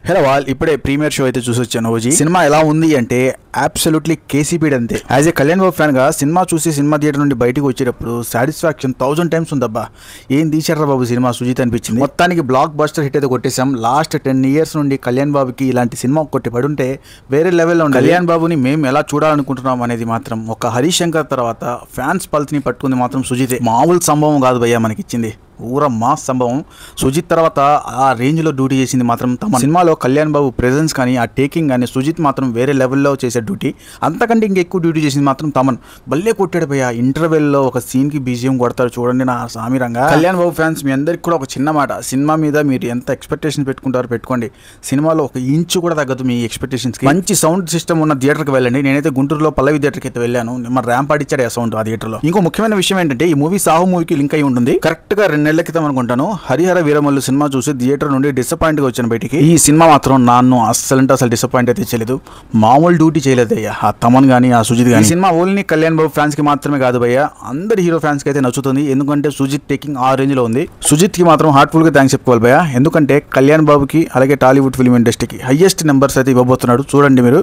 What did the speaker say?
Hello wall ఇప్పుడే premiere show అయితే చూసి వచ్చాను. ఓజీ సినిమా ఎలా ఉంది అంటే అబ్సల్యూట్లీ కేసీపీడ్ అంతే. As a Kalyan Babu fan గా సినిమా చూసి సినిమా థియేటర్ నుండి బయటకు వచ్చేటప్పుడు సాటిస్ఫాక్షన్ 1000 టైమ్స్ ఉందబ్బా. ఏం తీశారా బాబు సినిమా సుజిత్ అనిపించింది. మొత్తానికి బ్లాక్ బస్టర్ హిట్ అయితే కొట్టేశాం. లాస్ట్ 10 years నుండి కళ్యాణ్ బాబుకి ఇలాంటి సినిమా కొట్టి పడుంటే వేరే లెవెల్లో ఉంది. కళ్యాణ్ బాబుని మేము ఎలా చూడాలనుకుంటున్నాం అనేది మాత్రం ఒక హరిశంకర్ తర్వాత ఫ్యాన్స్ పల్స్ ని పట్టుకుంది మాత్రం సుజితే. మామూలు సంభవం కాదు భయ్యా మనకి ఇచ్చింది. ఊర మాస్ సంభవం. సుజిత్ తర్వాత ఆ రేంజ్ లో డ్యూటీ చేసింది మాత్రం తమ సినిమాలో కళ్యాణ్ బాబు ప్రెజెన్స్ కానీ ఆ టేకింగ్ కానీ సుజిత్ మాత్రం వేరే లెవెల్లో చేసే డ్యూటీ. అంతకంటే ఇంకెక్కువ డ్యూటీ చేసింది మాత్రం తమన్. భలే కొట్టాడు భయ్యా. ఇంటర్వెల్ లో ఒక సీన్ కి బీజిఎం కొడతారు చూడండి నా సామిరంగా. కళ్యాణ్ బాబు ఫ్యాన్స్ మీ అందరికి కూడా ఒక చిన్న మాట, సినిమా మీద మీరు ఎంత ఎక్స్పెక్టేషన్ పెట్టుకుంటారో పెట్టుకోండి. సినిమాలో ఒక ఇంచు కూడా తగ్గదు మీ ఎక్స్పెక్టేషన్స్ కి. మంచి సౌండ్ సిస్టమ్ ఉన్న థియేటర్కి వెళ్ళండి. నేనైతే గుంటూరులో పల్లవి థియేటర్కి అయితే వెళ్ళాను. మన ర్యాంప్ ఆడిచ్చాడు ఆ సౌండ్ ఆ థియేటర్ లో. ఇంకో ముఖ్యమైన విషయం ఏంటంటే ఈ మూవీ సాహు మూవీకి లింక్ అయి ఉంటుంది. కరెక్ట్ గా 2 నెలల క్రితం అనుకుంటాను హరిహర వీరమల్లు సినిమా చూసి థియేటర్ నుండి డిసప్పాయింట్ గా వచ్చాను బయటికి. ఈ సినిమా మాత్రం నన్ను అస్సలు డిసప్పాయింట్ అయితే చేయలేదు. మామూలు డ్యూటీ చేయలేదు అయ్యా ఆ తమన్ గానీ ఆ సుజిత్ గానీ. ఈ cinema only Kalyan Babu fans కి మాత్రమే కాదు భయ్యా, అందరి హీరో ఫ్యాన్స్ కి అయితే నచ్చుతుంది. ఎందుకంటే సుజిత్ టేకింగ్ ఆ రేంజ్ లో ఉంది. సుజిత్ కి మాత్రం హార్ట్ఫుల్ గా థ్యాంక్స్ చెప్పుకోవాలి భయ్యా. ఎందుకంటే కళ్యాణ్ బాబుకి అలాగే టాలీవుడ్ ఫిల్మ్ ఇండస్ట్రీకి హైయెస్ట్ నెంబర్స్ అయితే ఇవ్వబోతున్నాడు. చూడండి మీరు.